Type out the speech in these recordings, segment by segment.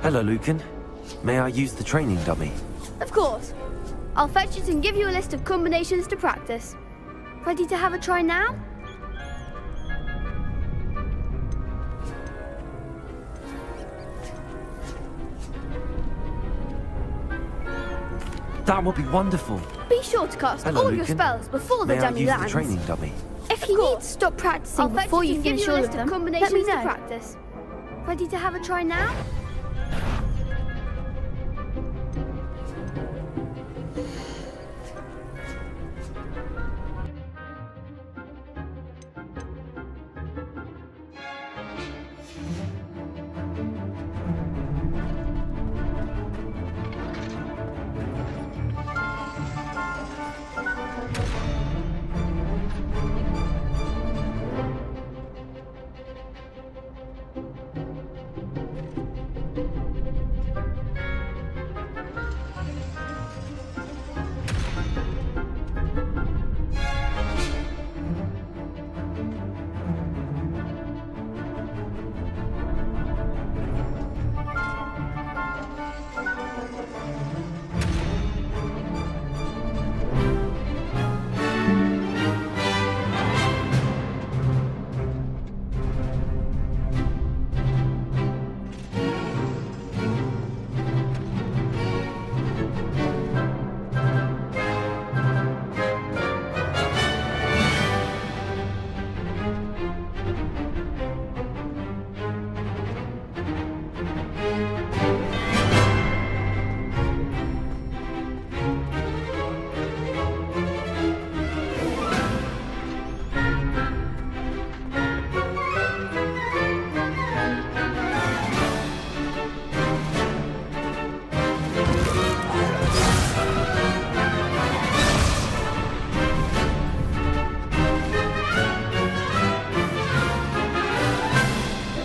Hello, Lucan. May I use the training dummy? Of course. I'll fetch it and give you a list of combinations to practice. Ready to have a try now? That would be wonderful. Be sure to cast Hello, all of your Lucan. spells before the May I dummy use lands. the training dummy? If you need to stop practicing before you finish all of them, let me know. Practice. Ready to have a try now?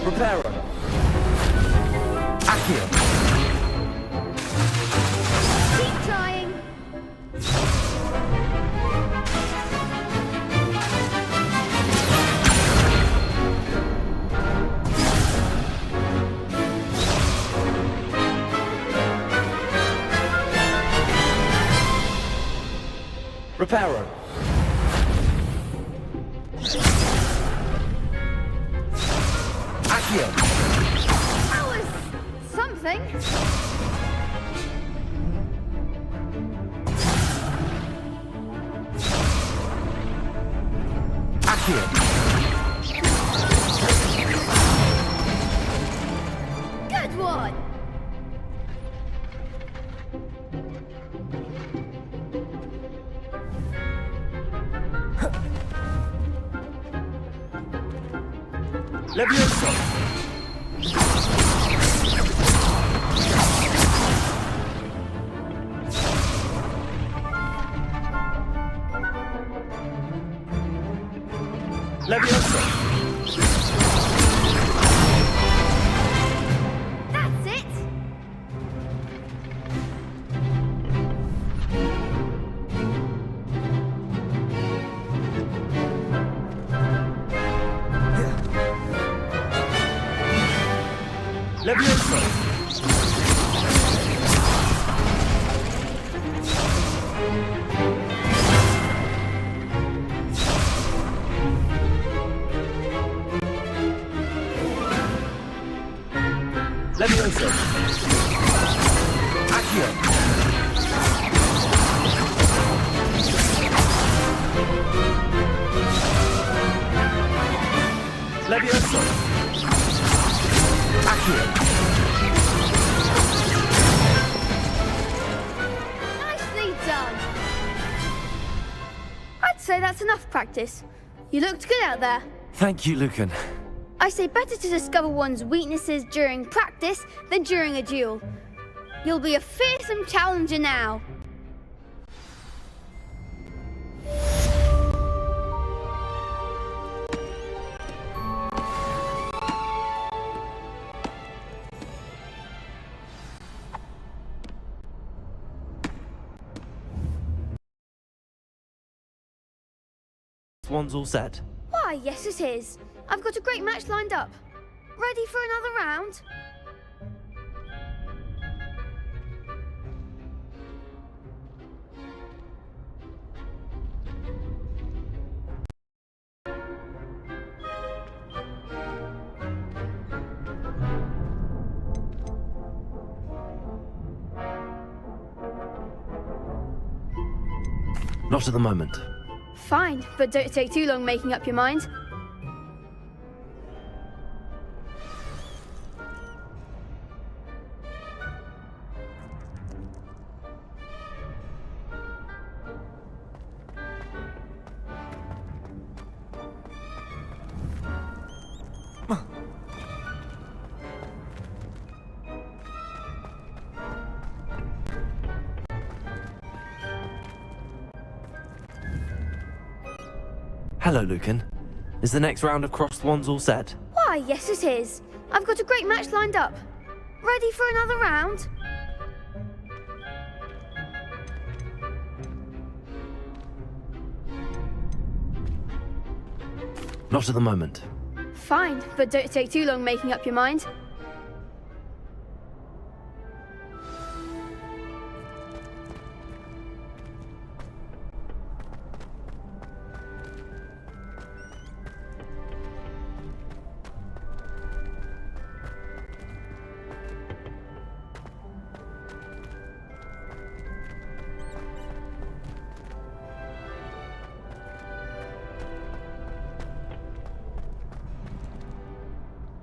Reparo. Accio. Keep trying. Reparo. Accio. That was something. Accio. Good one. Levioso. Levioso. That's it. Levioso. Levioso. Accio. Levioso. Accio. Nicely done. I'd say that's enough practice. You looked good out there. Thank you, Lucan. I say better to discover one's weaknesses during practice than during a duel. You'll be a fearsome challenger now. This one's all set. Why, yes it is. I've got a great match lined up. Ready for another round? Not at the moment. Fine, but don't take too long making up your mind. Hello, Lucan. Is the next round of crossed wands all set? Why, yes it is. I've got a great match lined up. Ready for another round? Not at the moment. Fine, but don't take too long making up your mind.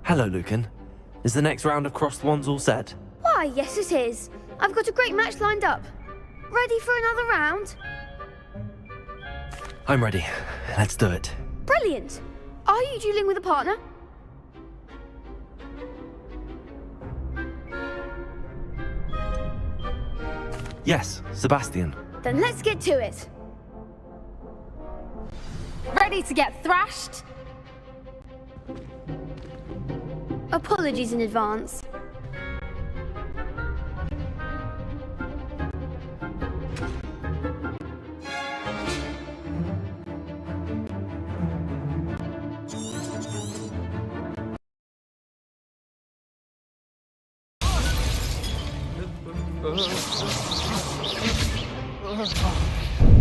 Hello, Lucan. Is the next round of crossed wands all set? Why, yes it is. I've got a great match lined up. Ready for another round? I'm ready. Let's do it. Brilliant. Are you dueling with a partner? Yes, Sebastian. Then let's get to it. Ready to get thrashed? Apologies in advance.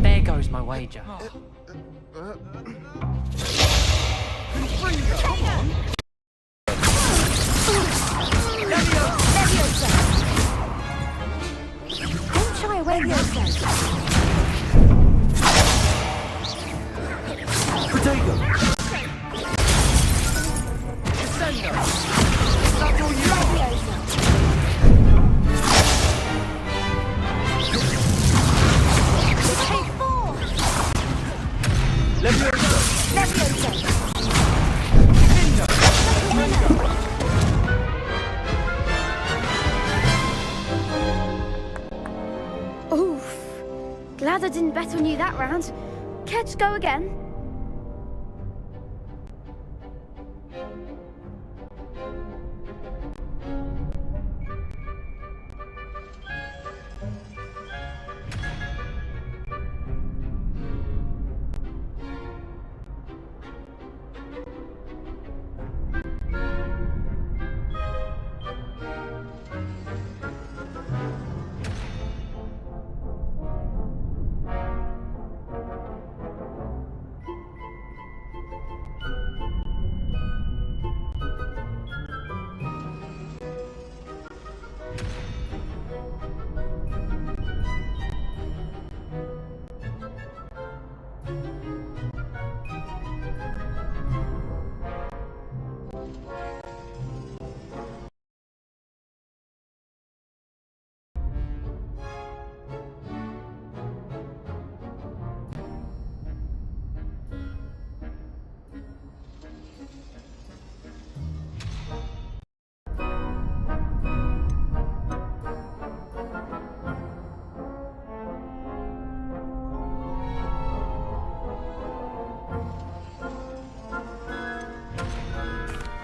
There goes my wager. Don't shy away yourself. Protego! Take four. Levioso! Oof. Glad I didn't bet on you that round. Care to go again?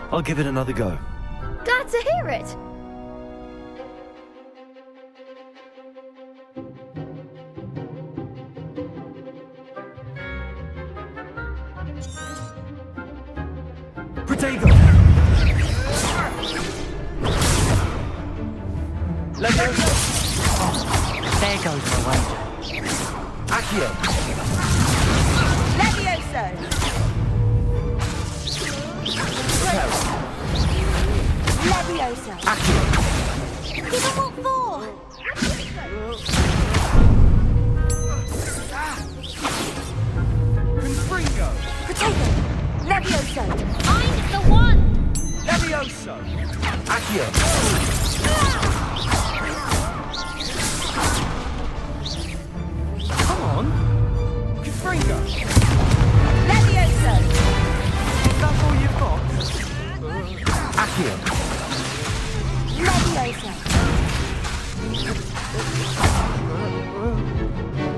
I'll give it another go. Glad to hear it. Protego! Levioso! There goes my wager. Accio! Levioso. Leviosa. Accio! Give him what for?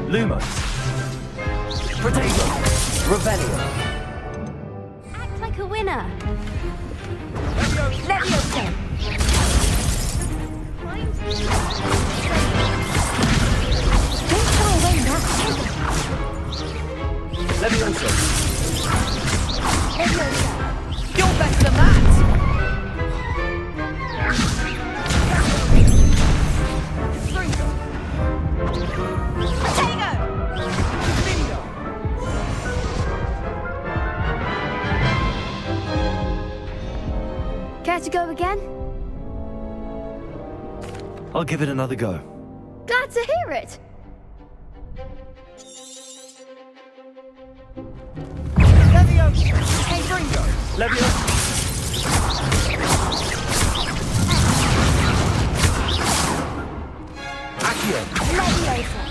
Lumos. Protego. Revelio. Act like a winner. Leviosa. Don't shy away now. Levioso. Leviosa. You're better than that! Protego. Care to go again? I'll give it another go. Glad to hear it. Levioso. Accio. Leviosa.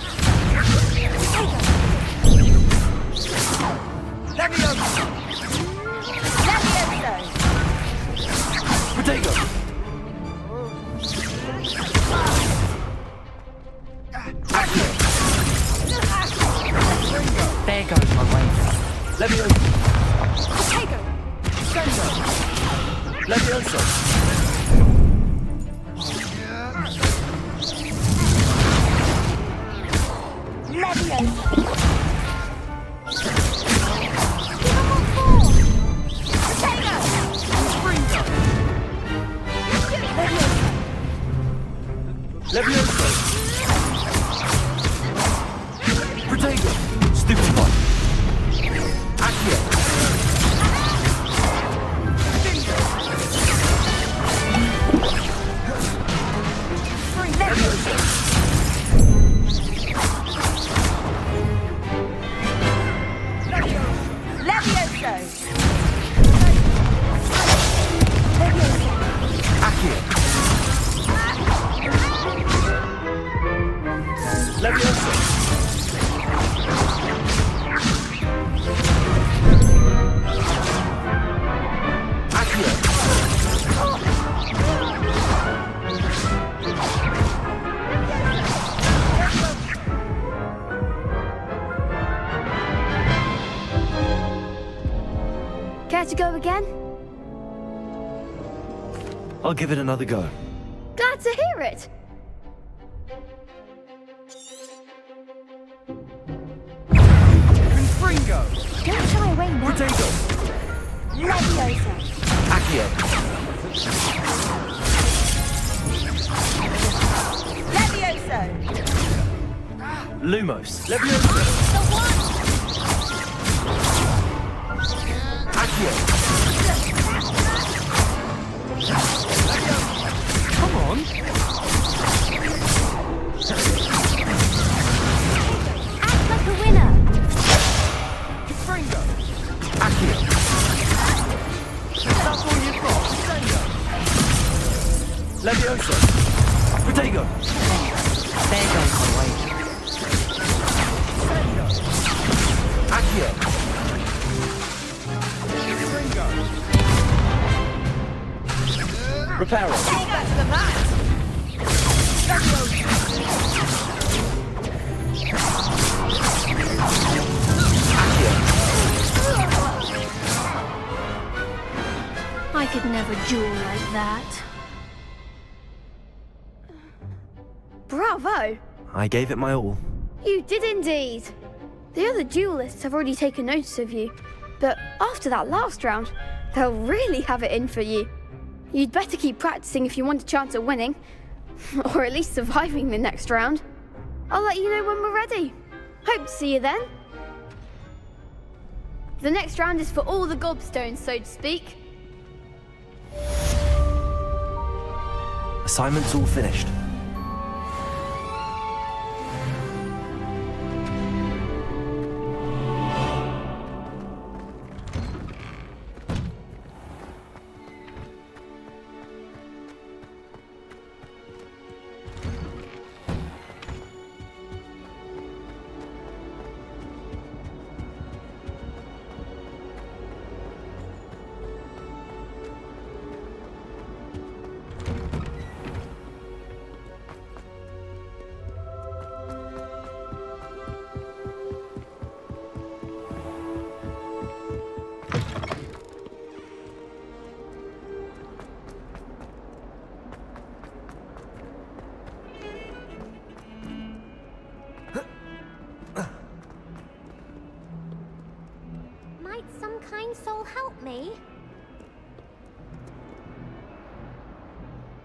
Levioso. Leviosa. Protego. Accio. There goes my wager. Levioso. Protego. Levioso. Leviosa. Levioso. Protego. Stupefy. Accio. Accio. Levioso. Accio. Care to go again? I'll give it another go. Glad to hear it. Confringo. Don't shy away now. Protego. Leviosa. Accio. Leviosa. Lumos. Levioso. The one. Accio. Come on! Act like a winner. Confringo. Accio. That's all you've got. Levioso. Protego. There goes my wager. Accio. Reparo. I could never duel like that. Bravo! I gave it my all. You did indeed. The other duelists have already taken notice of you, but after that last round, they'll really have it in for you. You'd better keep practicing if you want a chance at winning, or at least surviving the next round. I'll let you know when we're ready. Hope to see you then. The next round is for all the gobstones, so to speak. Assignment's all finished.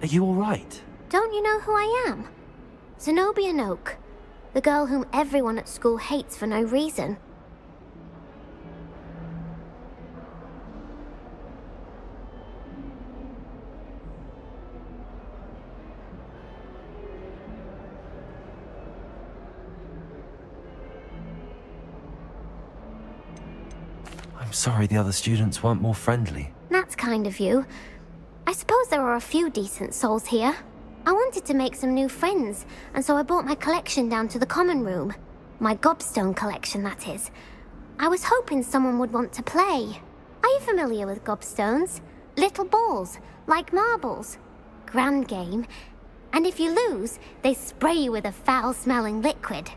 Are you all right? Don't you know who I am? Zenobia Noak, the girl whom everyone at school hates for no reason. I'm sorry the other students weren't more friendly. That's kind of you. I suppose there are a few decent souls here. I wanted to make some new friends, and so I brought my collection down to the common room. My gobstone collection, that is. I was hoping someone would want to play. Are you familiar with gobstones? Little balls, like marbles. Grand game. And if you lose, they spray you with a foul-smelling liquid.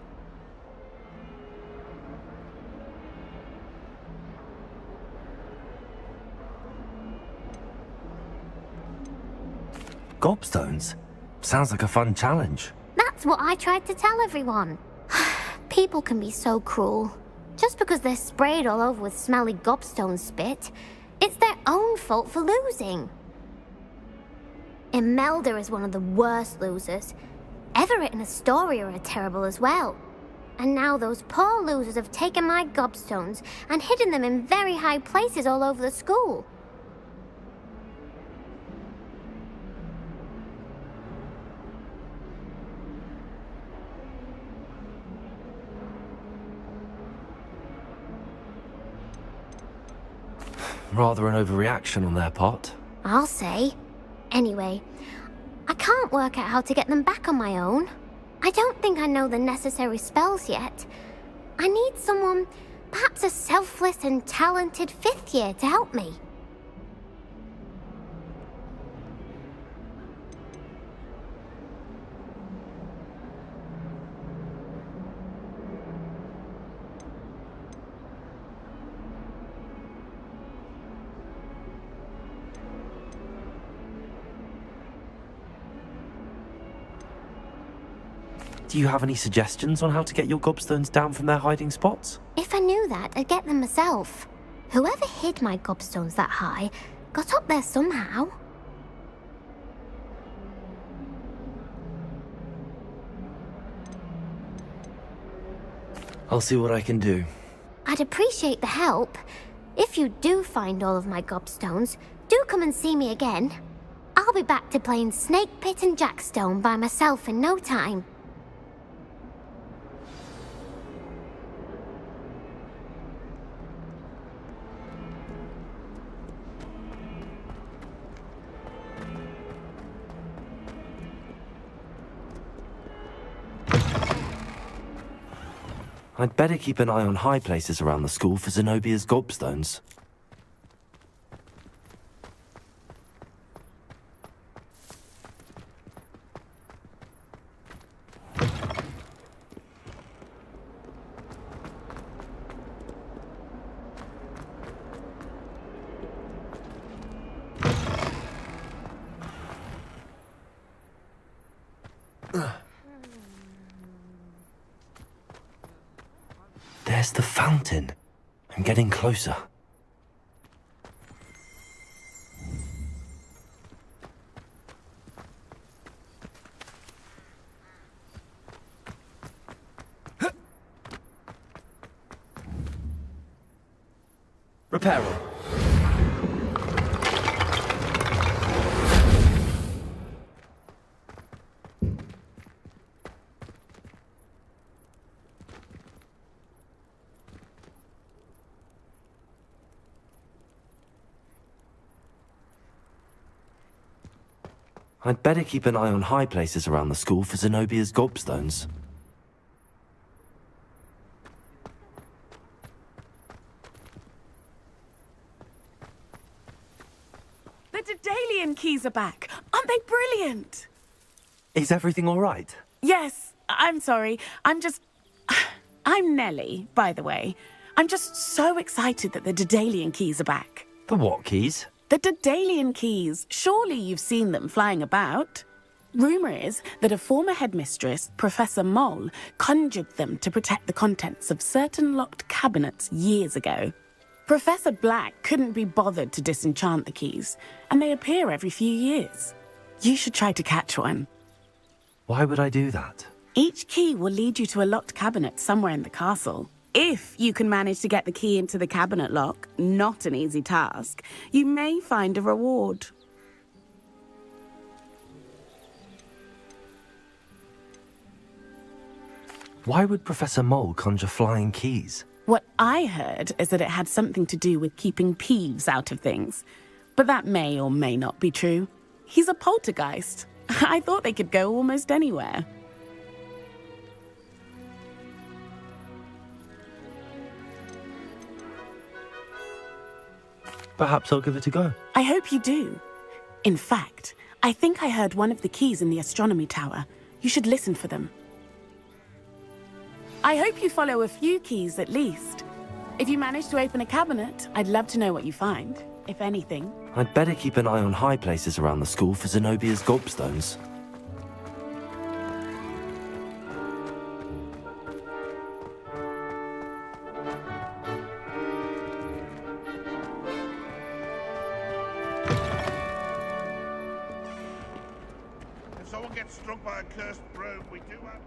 Gobstones? Sounds like a fun challenge. That's what I tried to tell everyone. People can be so cruel. Just because they're sprayed all over with smelly gobstone spit, it's their own fault for losing. Imelda is one of the worst losers. Everett and Astoria are terrible as well. And now those poor losers have taken my gobstones and hidden them in very high places all over the school. Rather an overreaction on their part. I'll say. Anyway, I can't work out how to get them back on my own. I don't think I know the necessary spells yet. I need someone, perhaps a selfless and talented fifth year to help me. Do you have any suggestions on how to get your gobstones down from their hiding spots? If I knew that, I'd get them myself. Whoever hid my gobstones that high got up there somehow. I'll see what I can do. I'd appreciate the help. If you do find all of my gobstones, do come and see me again. I'll be back to playing Snake Pit and Jackstone by myself in no time. I'd better keep an eye on high places around the school for Zenobia's gobstones. There's the fountain. I'm getting closer. Reparo. I'd better keep an eye on high places around the school for Zenobia's gobstones. The Daedalian keys are back. Aren't they brilliant? Is everything all right? Yes, I'm sorry. I'm Nellie, by the way. I'm just so excited that the Daedalian keys are back. The what keys? The Daedalian keys. Surely you've seen them flying about. Rumour is that a former headmistress, Professor Moll, conjured them to protect the contents of certain locked cabinets years ago. Professor Black couldn't be bothered to disenchant the keys, and they appear every few years. You should try to catch one. Why would I do that? Each key will lead you to a locked cabinet somewhere in the castle. If you can manage to get the key into the cabinet lock, not an easy task, you may find a reward. Why would Professor Mole conjure flying keys? What I heard is that it had something to do with keeping Peeves out of things. But that may or may not be true. He's a poltergeist. I thought they could go almost anywhere. Perhaps I'll give it a go. I hope you do. In fact, I think I heard one of the keys in the astronomy tower. You should listen for them. I hope you follow a few keys at least. If you manage to open a cabinet, I'd love to know what you find, if anything. I'd better keep an eye on high places around the school for Zenobia's gobstones. If someone gets struck by a cursed broom, we do have...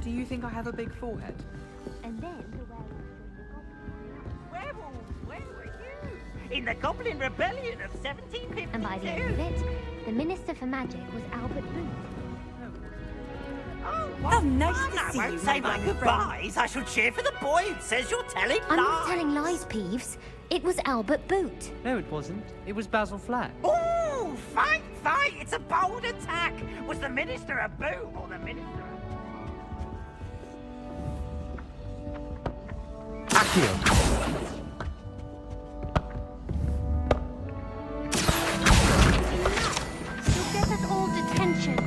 Do you think I have a big forehead? And then the Werewolves, where were you? In the Goblin Rebellion of 1752. And by the end of it, the Minister for Magic was Albert Booth. Oh, How nice to I see won't you, say my my young goodbyes. I shall cheer for the boy who says you're telling I'm lies. not telling lies, Peeves. It was Albert Boot. No, it wasn't. It was Basil Flack. Ooh, fight, fight! It's a bold attack. Was the Minister a boot or the Minister Accio! You'll get us all detention.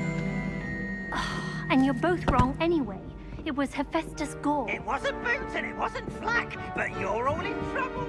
And you're both wrong anyway. It was Hephaestus Gore. It wasn't Boots and it wasn't Flack, but you're all in trouble.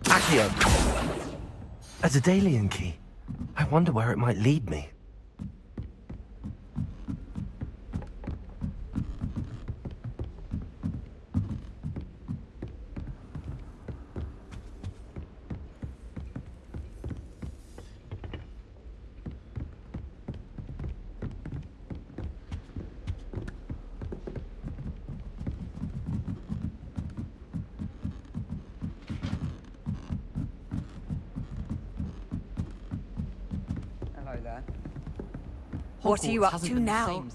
Accio! A Daedalian key. I wonder where it might lead me. Hello there. What are you up to now?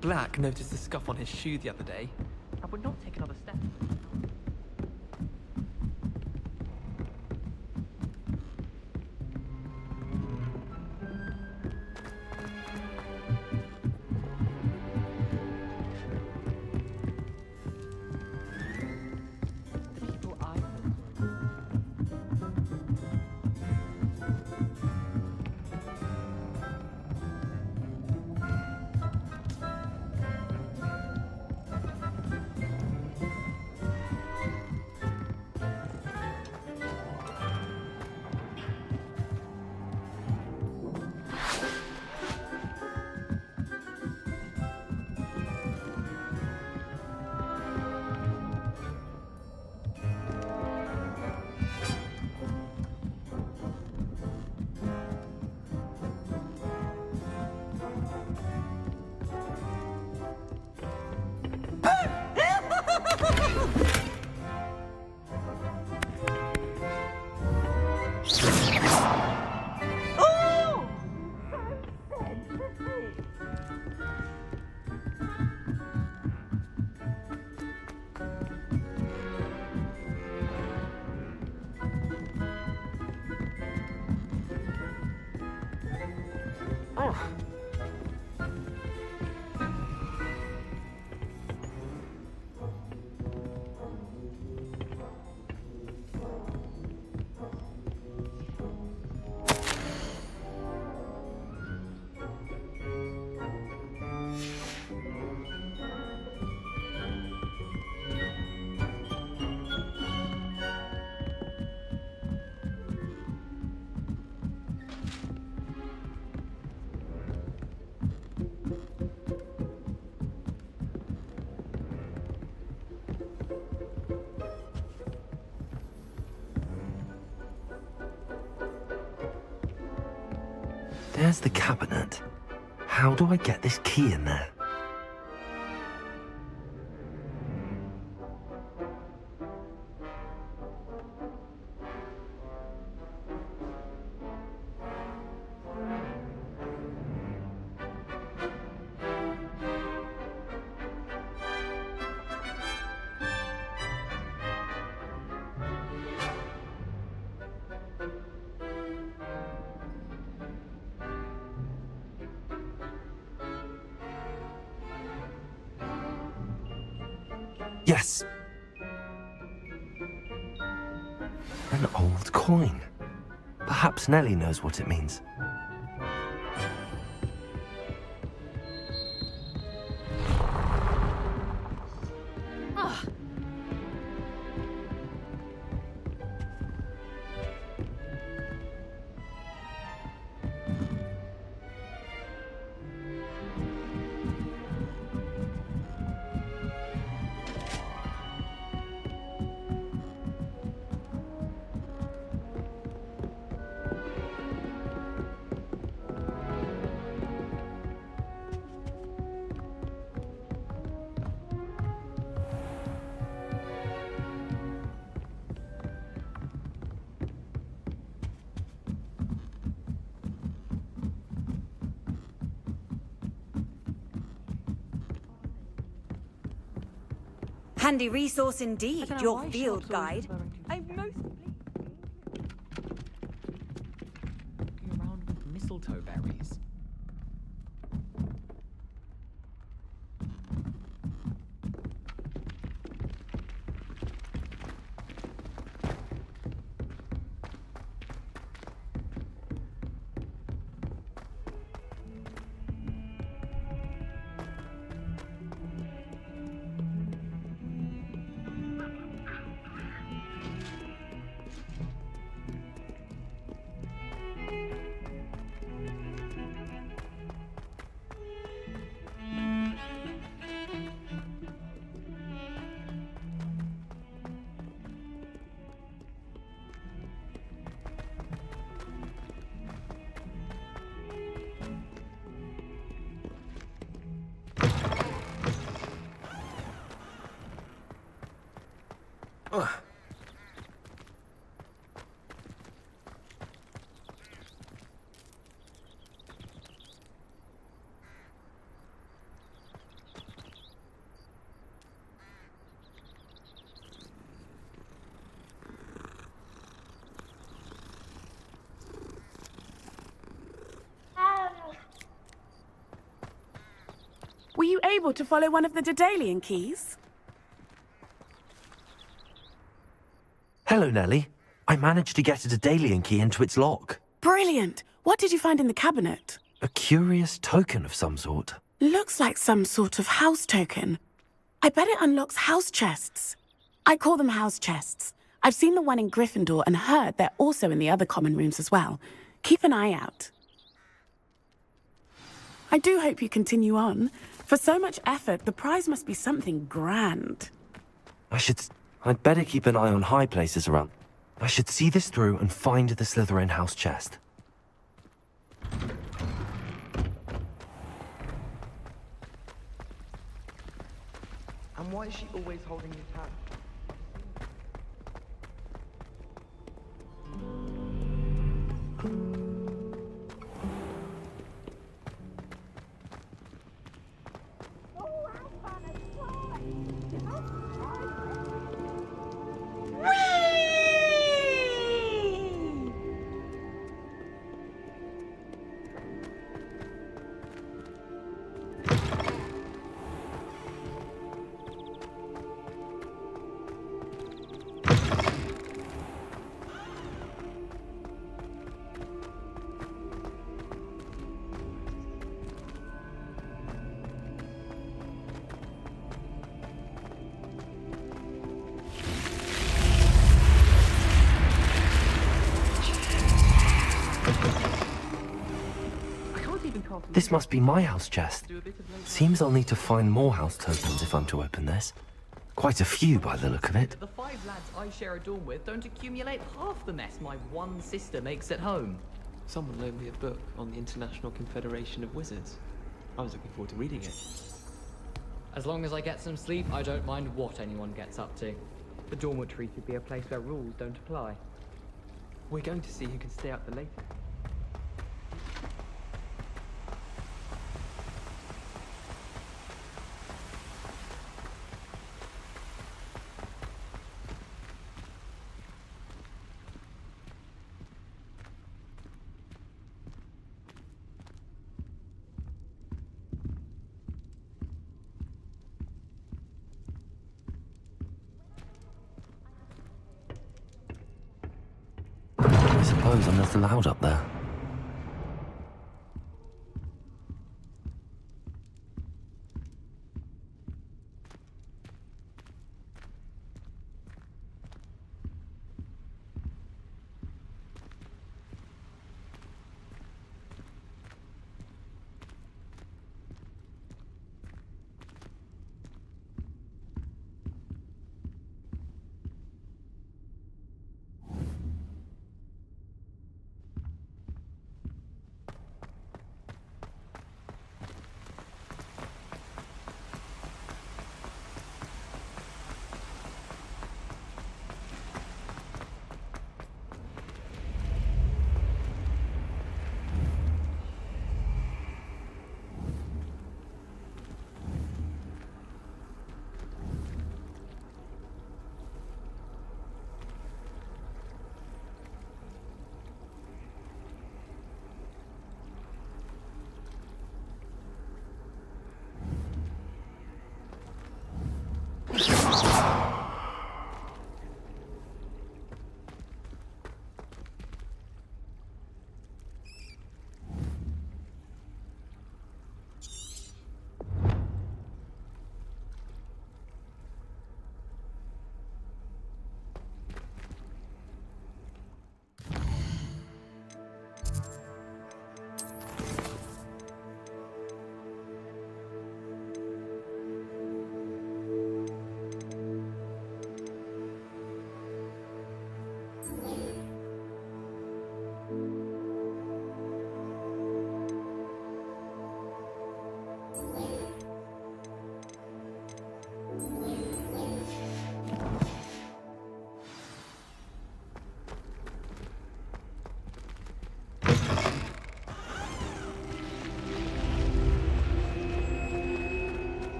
Black noticed a scuff on his shoe the other day and would not take another step. There's the cabinet. How do I get this key in there? Yes. An old coin. Perhaps Nellie knows what it means. Handy resource indeed, I don't know your why field Shark's always guide. referring to I'm most walking around with mistletoe berries. Were you able to follow one of the Daedalian keys? Hello, Nellie. I managed to get a Daedalian key into its lock. Brilliant! What did you find in the cabinet? A curious token of some sort. Looks like some sort of house token. I bet it unlocks house chests. I call them house chests. I've seen the one in Gryffindor and heard they're also in the other common rooms as well. Keep an eye out. I do hope you continue on. For so much effort, the prize must be something grand. I'd better keep an eye on high places around. I should see this through and find the Slytherin house chest. And why is she always holding his hand? This must be my house chest. Seems I'll need to find more house tokens if I'm to open this. Quite a few by the look of it. The 5 lads I share a dorm with don't accumulate half the mess my one sister makes at home. Someone loaned me a book on the International Confederation of Wizards. I was looking forward to reading it. As long as I get some sleep, I don't mind what anyone gets up to. The dormitory should be a place where rules don't apply. We're going to see who can stay out the latest. I suppose I'm not allowed up there.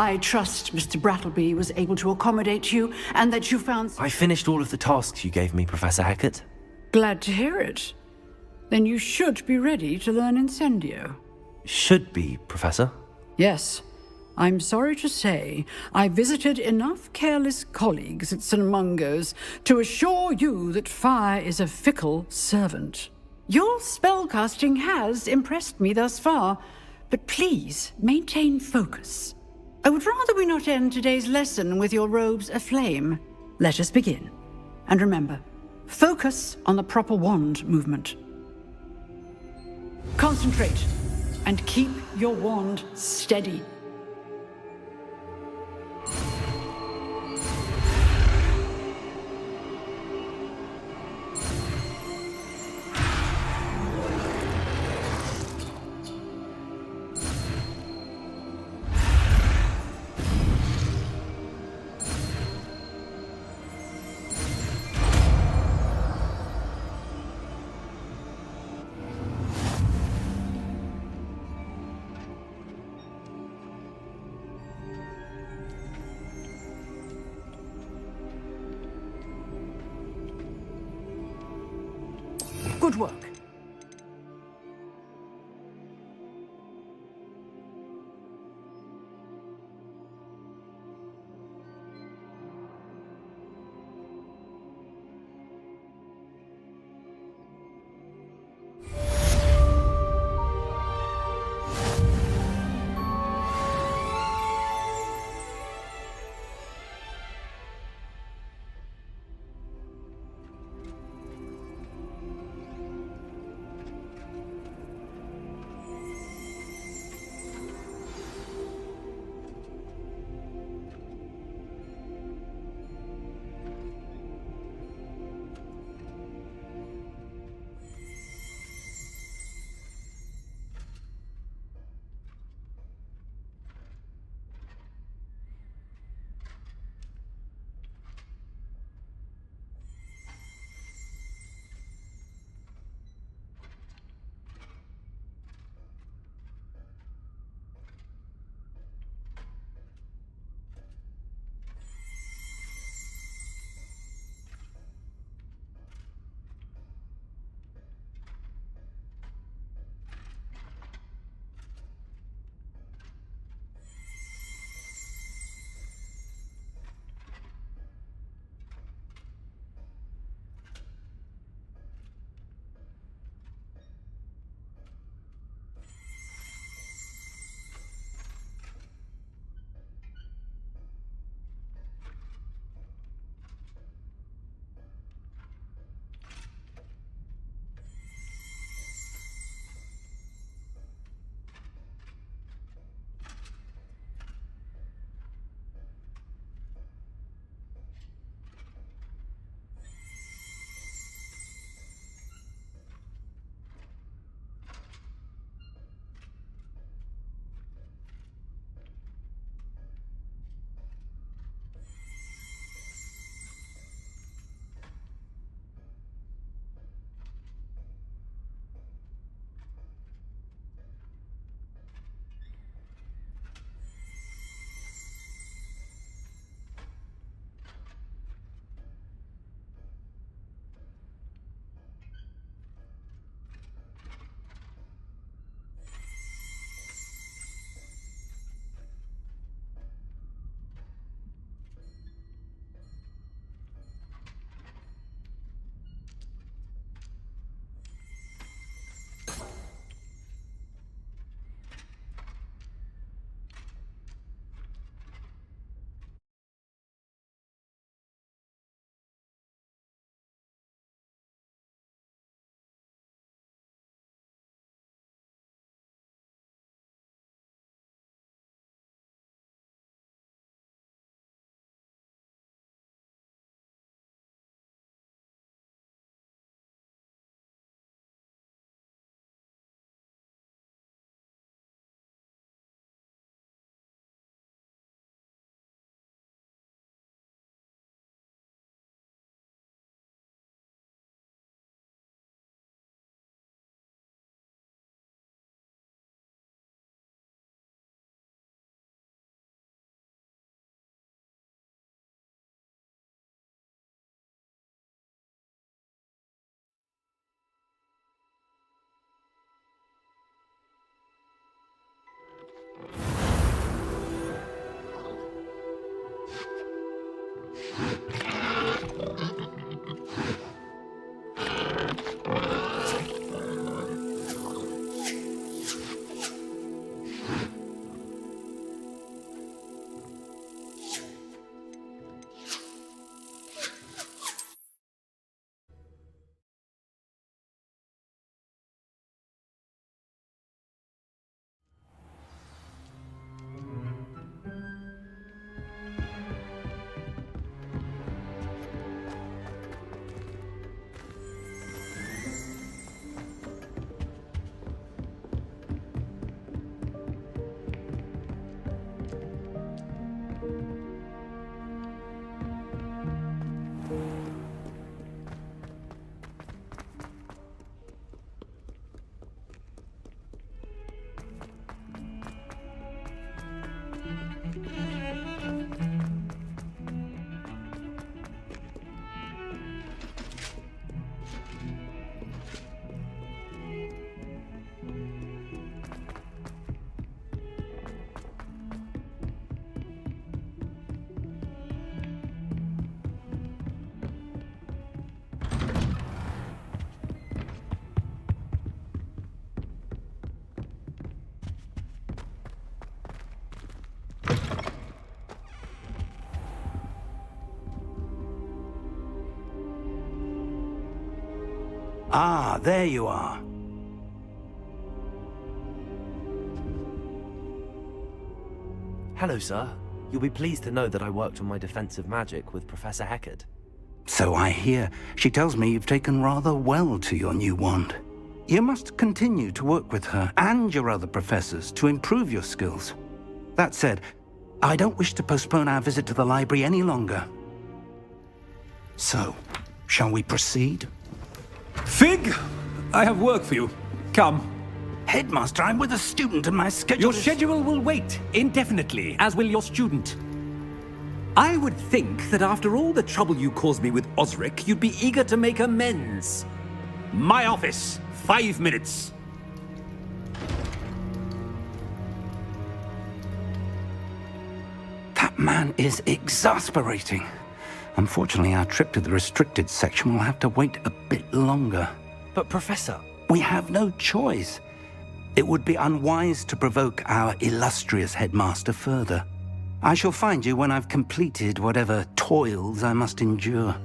I trust Mr. Brattleby was able to accommodate you, and that you found... I finished all of the tasks you gave me, Professor Hackett. Glad to hear it. Then you should be ready to learn Incendio. Should be, Professor. Yes. I'm sorry to say, I visited enough careless colleagues at St. Mungo's to assure you that fire is a fickle servant. Your spellcasting has impressed me thus far, but please maintain focus. I would rather we not end today's lesson with your robes aflame. Let us begin. And remember, focus on the proper wand movement. Concentrate, and keep your wand steady. Good work. Ah, there you are. Hello, sir. You'll be pleased to know that I worked on my defensive magic with Professor Heckard. So I hear. She tells me you've taken rather well to your new wand. You must continue to work with her and your other professors to improve your skills. That said, I don't wish to postpone our visit to the library any longer. So, shall we proceed? Fig! I have work for you. Come. Headmaster, I'm with a student and my schedule Your schedule will wait indefinitely, as will your student. I would think that after all the trouble you caused me with Osric, you'd be eager to make amends. My office, 5 minutes. That man is exasperating. Unfortunately, our trip to the restricted section will have to wait a bit longer. But Professor... We have no choice. It would be unwise to provoke our illustrious headmaster further. I shall find you when I've completed whatever toils I must endure.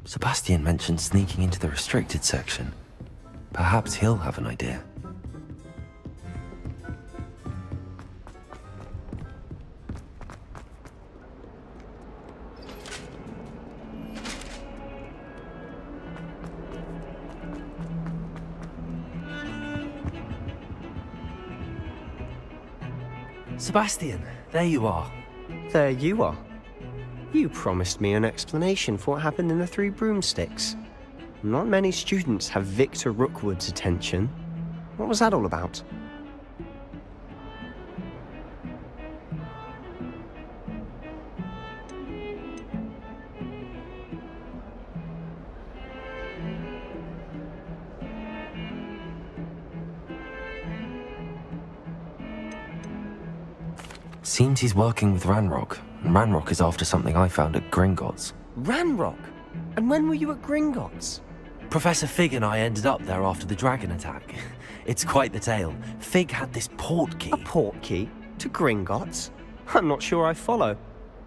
Sebastian mentioned sneaking into the restricted section. Perhaps he'll have an idea. Sebastian, there you are. There you are. You promised me an explanation for what happened in the Three Broomsticks. Not many students have Victor Rookwood's attention. What was that all about? Seems he's working with Ranrock, and Ranrock is after something I found at Gringotts. Ranrock? And when were you at Gringotts? Professor Fig and I ended up there after the dragon attack. It's quite the tale. Fig had this port key. A port key? To Gringotts? I'm not sure I follow.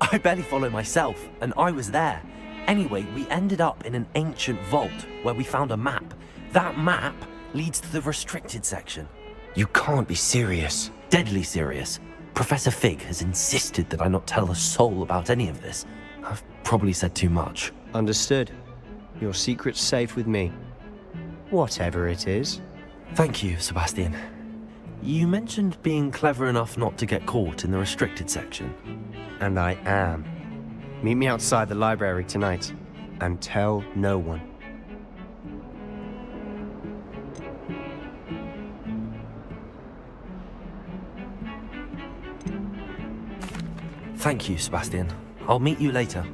I barely follow myself, and I was there. Anyway, we ended up in an ancient vault where we found a map. That map leads to the restricted section. You can't be serious. Deadly serious. Professor Fig has insisted that I not tell a soul about any of this. I've probably said too much. Understood. Your secret's safe with me. Whatever it is. Thank you, Sebastian. You mentioned being clever enough not to get caught in the restricted section. and I am. Meet me outside the library tonight, and tell no one. Thank you, Sebastian. I'll meet you later.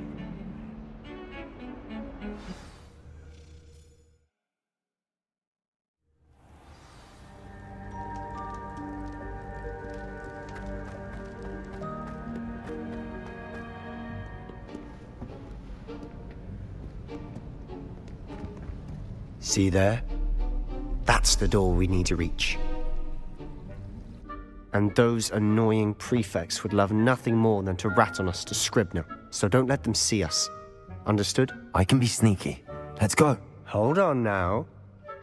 See there? That's the door we need to reach. And those annoying prefects would love nothing more than to rat on us to Scribner, so don't let them see us. Understood? I can be sneaky. Let's go. Hold on now.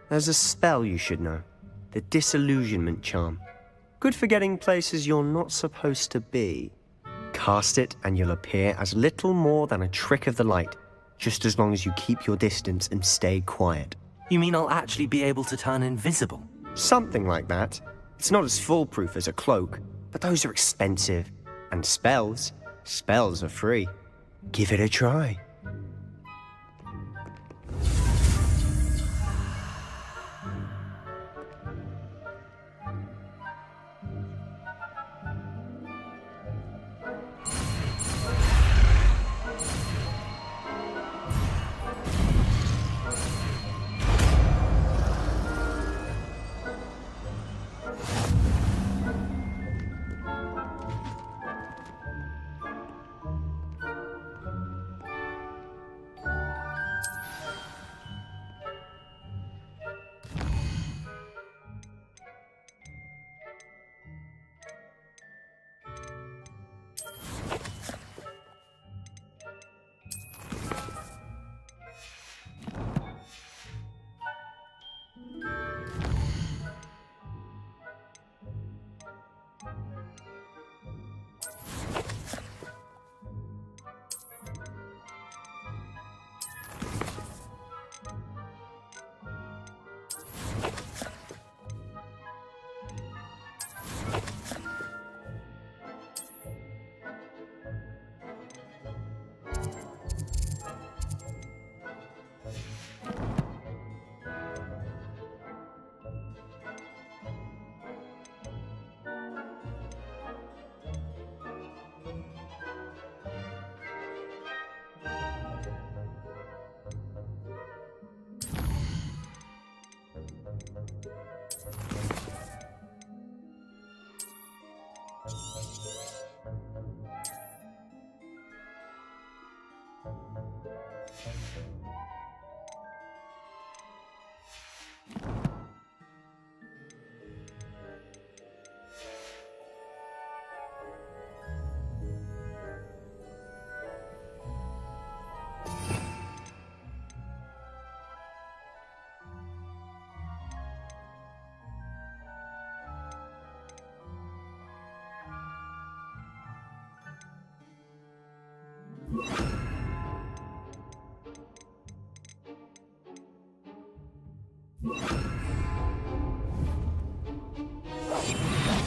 There's a spell you should know. The Disillusionment Charm. Good for getting places you're not supposed to be. Cast it and you'll appear as little more than a trick of the light, just as long as you keep your distance and stay quiet. You mean I'll actually be able to turn invisible? Something like that. It's not as foolproof as a cloak, but those are expensive. And spells are free. Give it a try.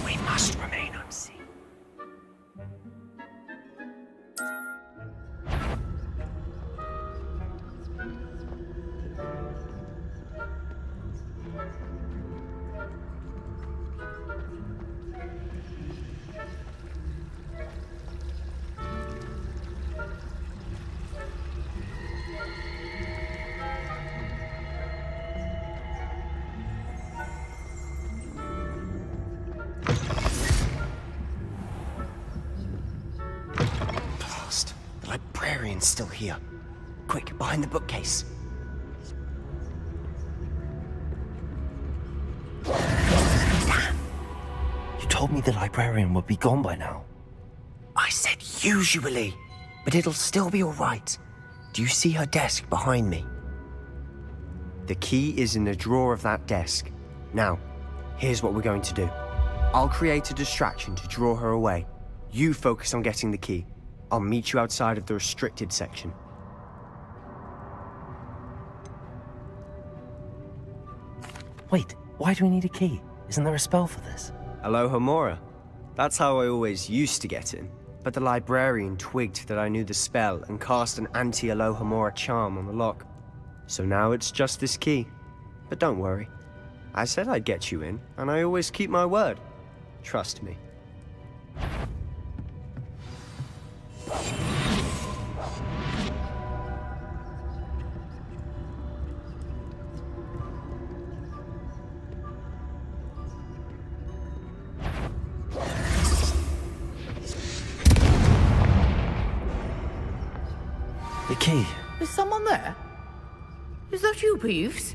We must remain unseen. Librarian's still here. Quick, behind the bookcase. You told me the librarian would be gone by now. I said usually, but it'll still be all right. Do you see her desk behind me? The key is in the drawer of that desk. Now, here's what we're going to do. I'll create a distraction to draw her away. You focus on getting the key. I'll meet you outside of the restricted section. Wait, why do we need a key? Isn't there a spell for this? Aloha Mora. That's how I always used to get in. but the librarian twigged that I knew the spell and cast an anti-Alohomora charm on the lock. So now it's just this key. But don't worry. I said I'd get you in, and I always keep my word. Trust me. The key. Is someone there? Is that you, Peeves?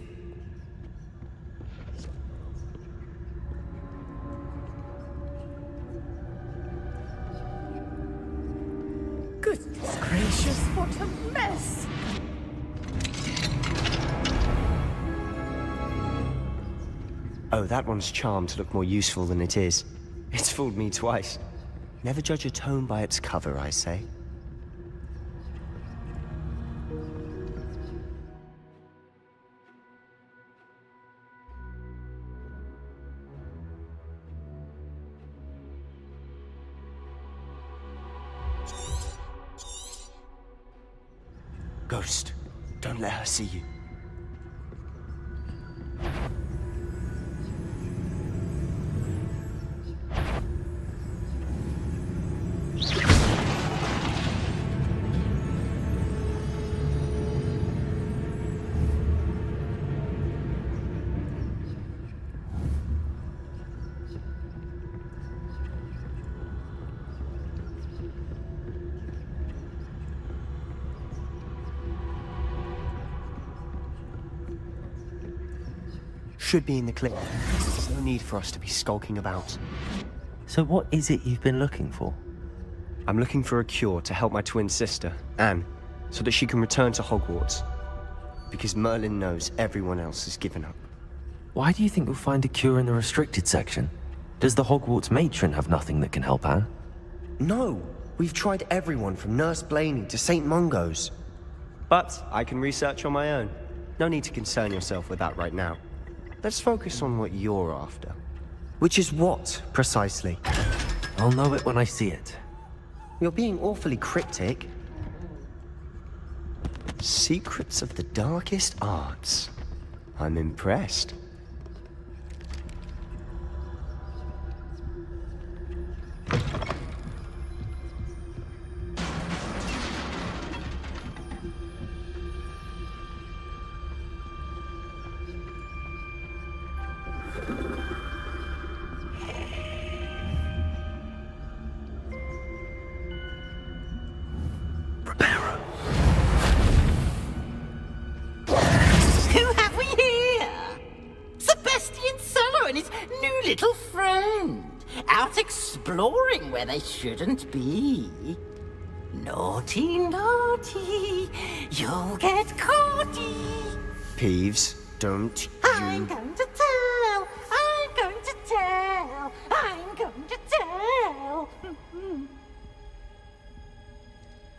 Goodness gracious, what a mess! Oh, that one's charmed to look more useful than it is. It's fooled me twice. Never judge a tome by its cover, I say. Ghost, don't let her see you. Should be in the clear. There's no need for us to be skulking about. So what is it you've been looking for? I'm looking for a cure to help my twin sister, Anne, so that she can return to Hogwarts. Because Merlin knows everyone else has given up. Why do you think you'll find a cure in the restricted section? Does the Hogwarts matron have nothing that can help Anne? No! We've tried everyone from Nurse Blaney to St. Mungo's. But I can research on my own. No need to concern yourself with that right now. Let's focus on what you're after. Which is what, precisely? I'll know it when I see it. You're being awfully cryptic. Secrets of the darkest arts. I'm impressed. Who have we here? Sebastian Cello and his new little friend. Out exploring where they shouldn't be. Naughty, naughty, you'll get caughty. Peeves, don't you... I'm going to tell, I'm going to tell, I'm going to tell.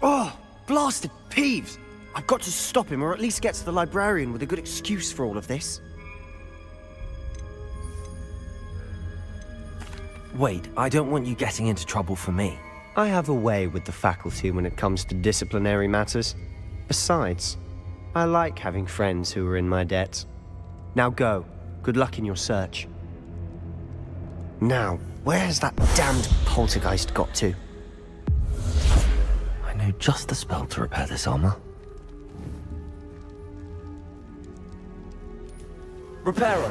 Oh, blasted Peeves! I've got to stop him, or at least get to the librarian with a good excuse for all of this. Wait, I don't want you getting into trouble for me. I have a way with the faculty when it comes to disciplinary matters. Besides, I like having friends who are in my debt. Now go. Good luck in your search. Now, where's that damned poltergeist got to? I know just the spell to repair this armor. Reparo!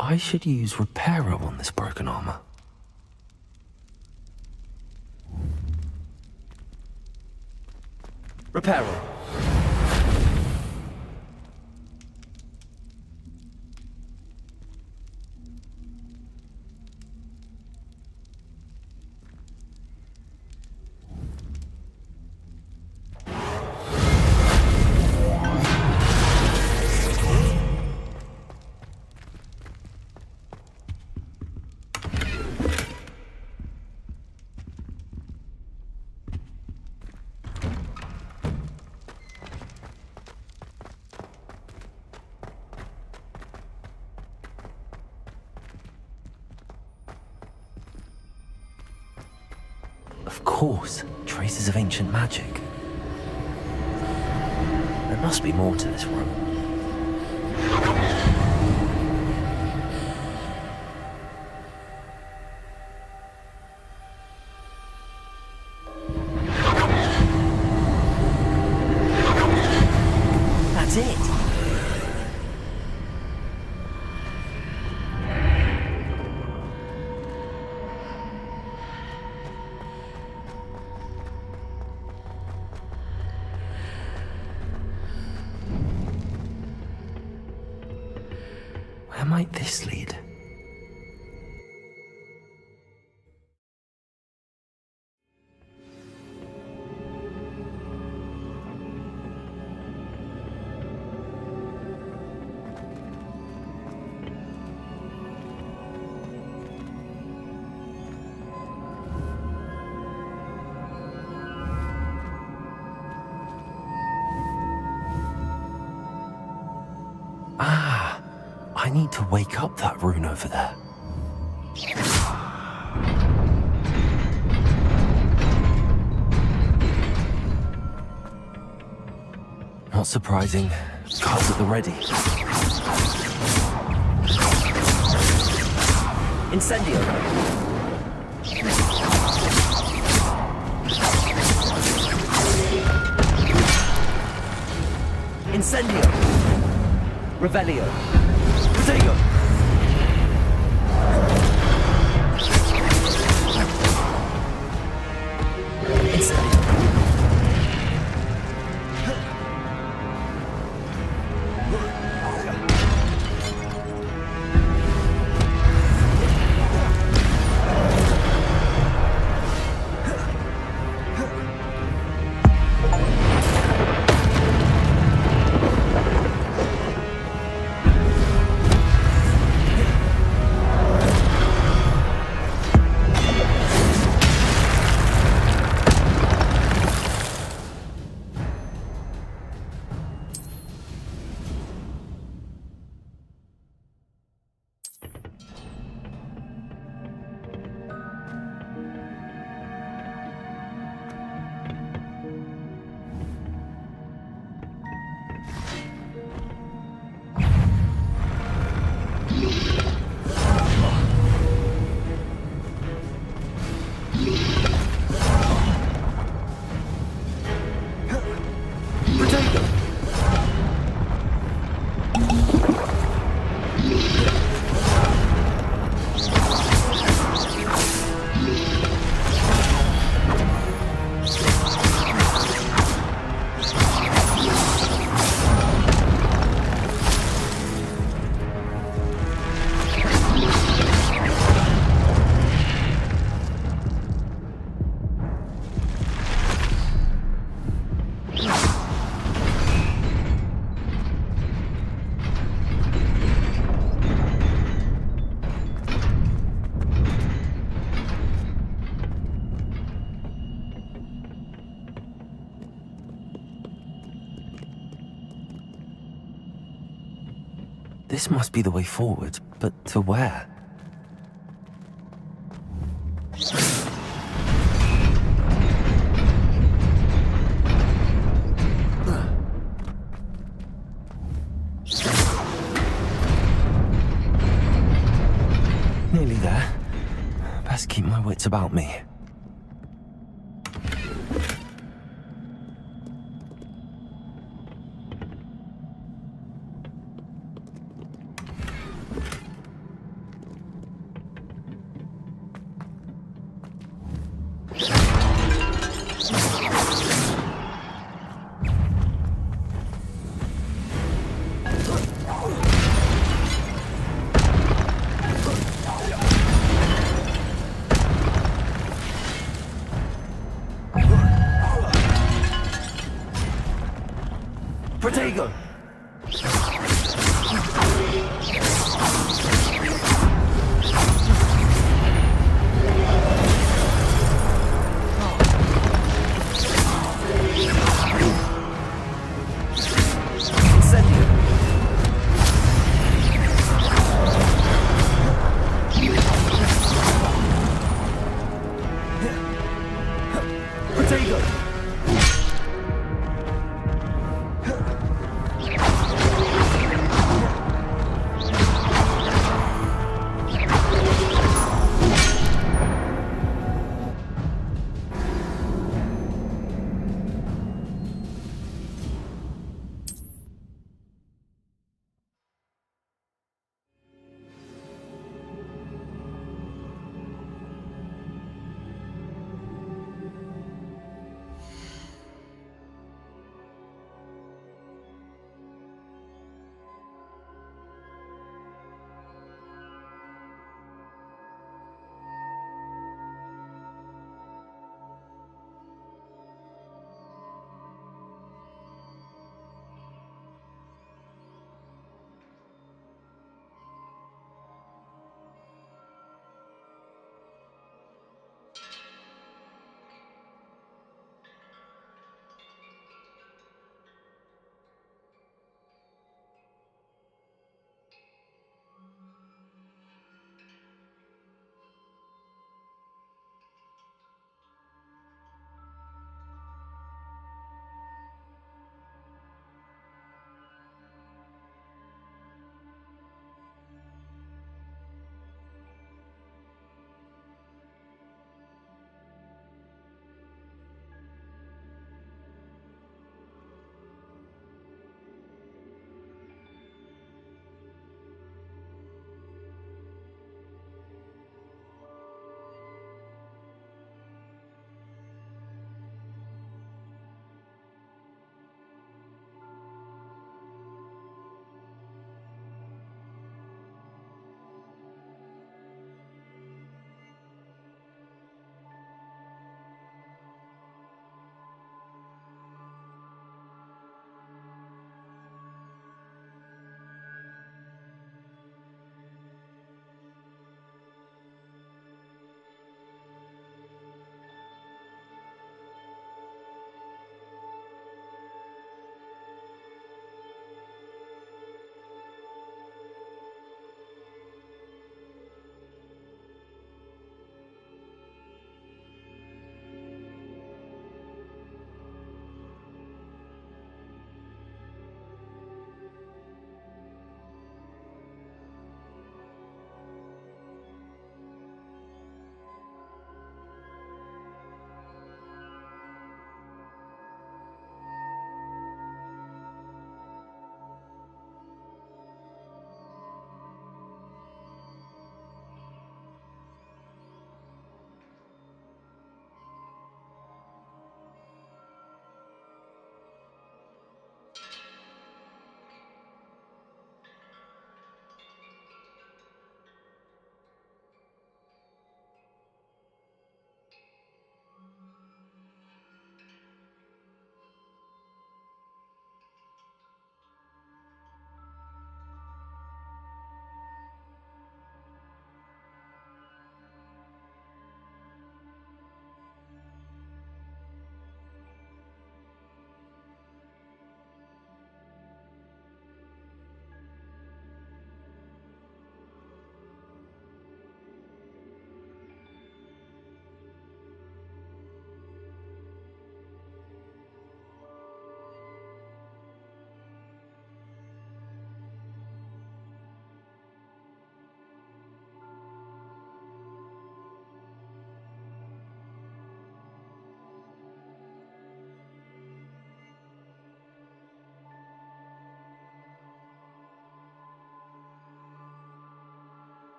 I should use Reparo on this broken armor. Reparo. Of course, traces of ancient magic. There must be more to this room. That's it! Where might this lead? I need to wake up that rune over there. Not surprising. Guards at the ready. Incendio! Incendio! Revelio! Protego! Incendio! This must be the way forward, but to where? Nearly there. Best keep my wits about me. Protego!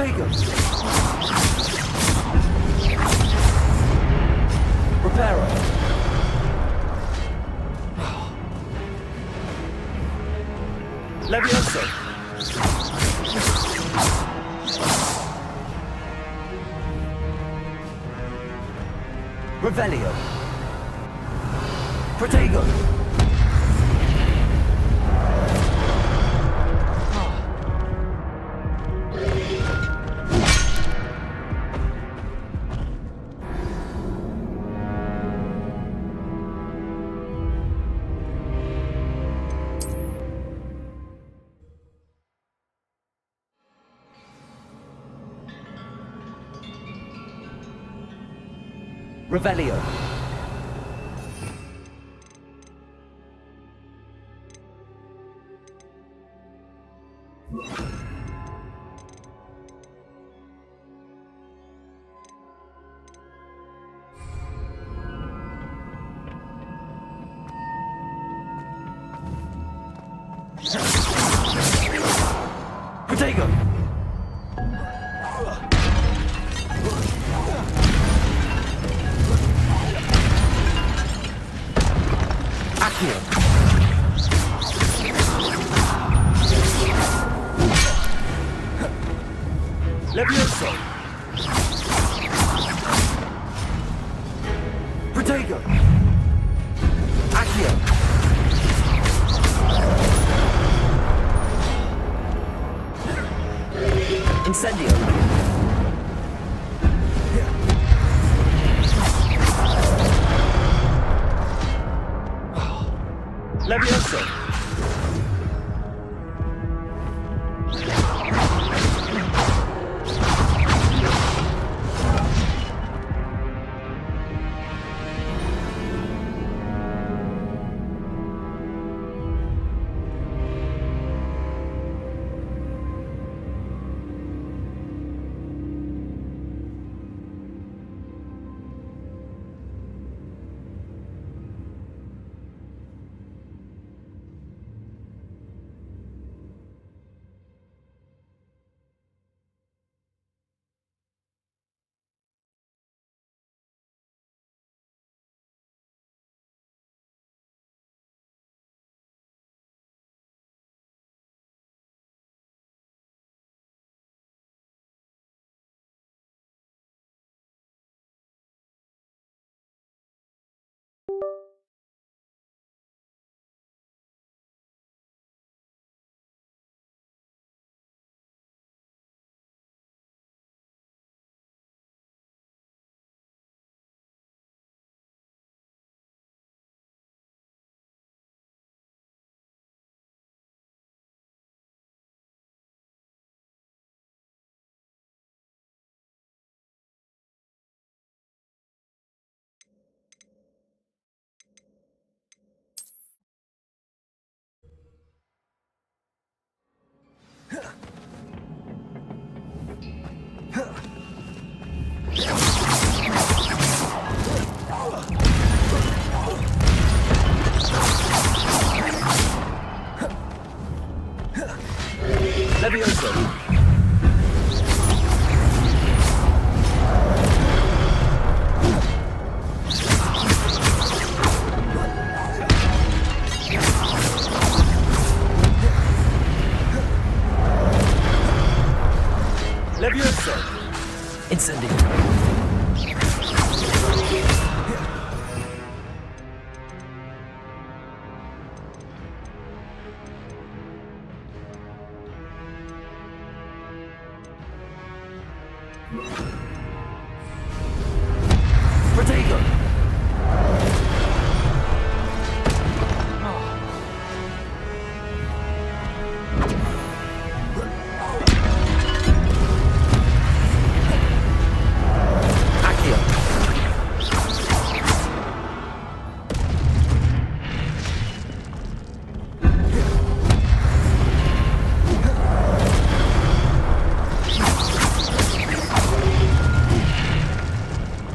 Protego! Reparo! Levioso! Revelio! Protego! Revelio. Protego. Accio. Levioso. Protego. Accio. Incendio. Levioso. Levioso. Levioso. Incendio. Protego. Accio.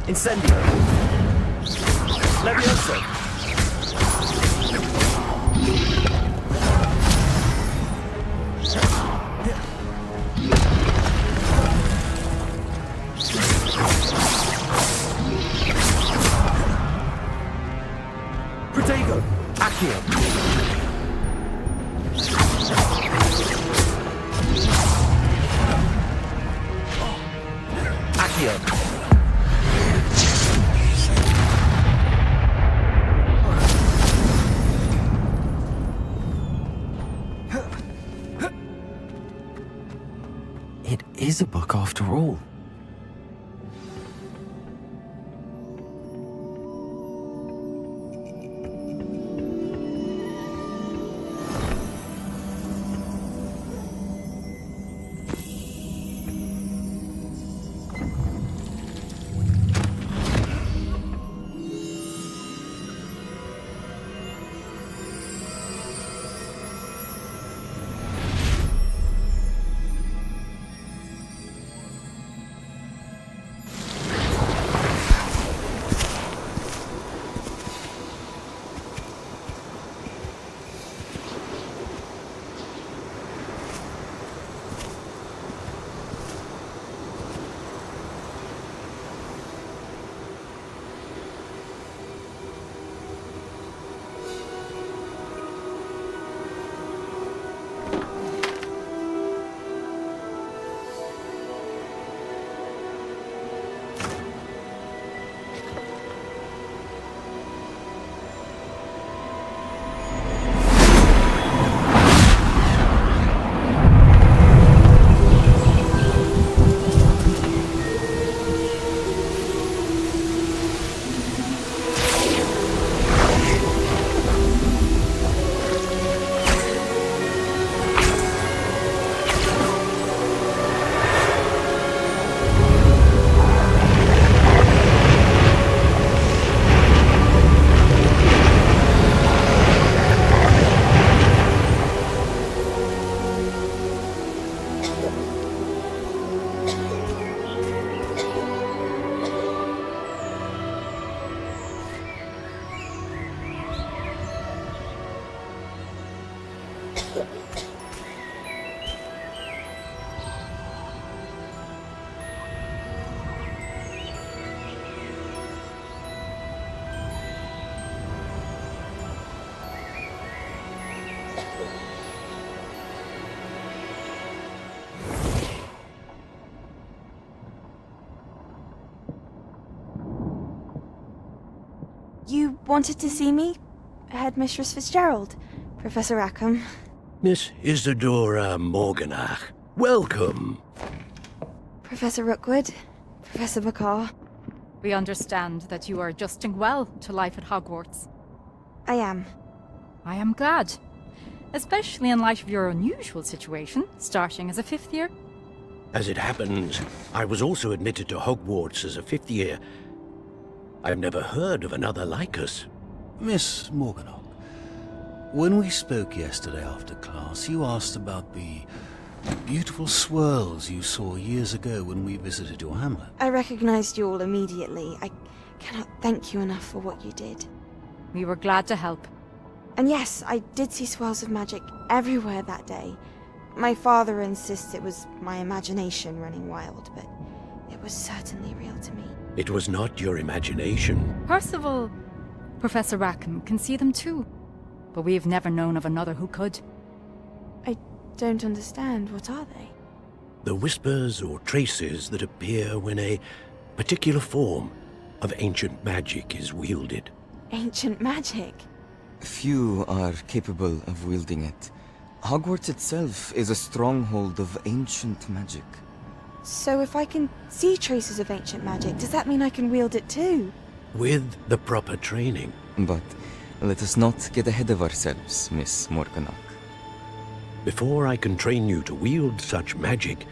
Incendio. Levioso. here. It is a book after all. You wanted to see me? Headmistress Fitzgerald, Professor Rackham. Miss Isadora Morganach, welcome. Professor Rookwood, Professor McCaw. We understand that you are adjusting well to life at Hogwarts. I am. I am glad. Especially in light of your unusual situation, starting as a 5th year. As it happens, I was also admitted to Hogwarts as a 5th year. I've never heard of another like us. Miss Morganach, when we spoke yesterday after class, you asked about the beautiful swirls you saw years ago when we visited your hamlet. I recognized you all immediately. I cannot thank you enough for what you did. We were glad to help. And yes, I did see swirls of magic everywhere that day. My father insists it was my imagination running wild, but it was certainly real to me. It was not your imagination. Percival, Professor Rackham can see them too. But we have never known of another who could. I don't understand. What are they? The whispers or traces that appear when a particular form of ancient magic is wielded. Ancient magic? Few are capable of wielding it. Hogwarts itself is a stronghold of ancient magic. So if I can see traces of ancient magic, does that mean I can wield it too? With the proper training. But let us not get ahead of ourselves, Miss Morganach. Before I can train you to wield such magic,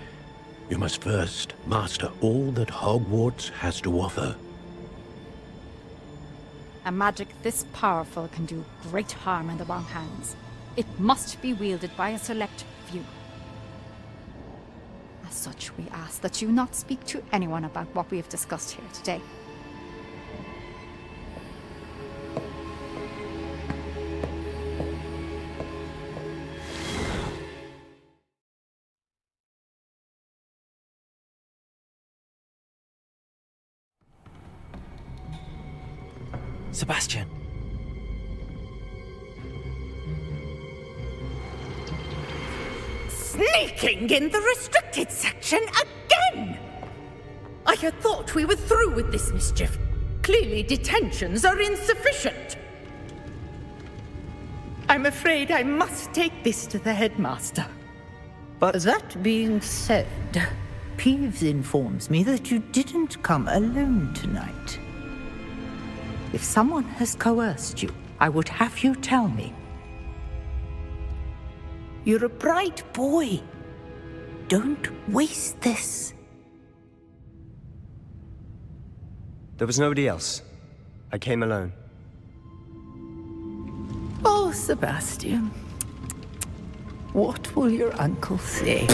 you must first master all that Hogwarts has to offer. A magic this powerful can do great harm in the wrong hands. It must be wielded by a select few. As such, we ask that you not speak to anyone about what we have discussed here today. Sebastian. Sneaking in the restricted section again! I had thought we were through with this mischief. Clearly detentions are insufficient. I'm afraid I must take this to the headmaster. But that being said, Peeves informs me that you didn't come alone tonight. If someone has coerced you, I would have you tell me. You're a bright boy. Don't waste this. there was nobody else. I came alone. Oh, Sebastian. What will your uncle say?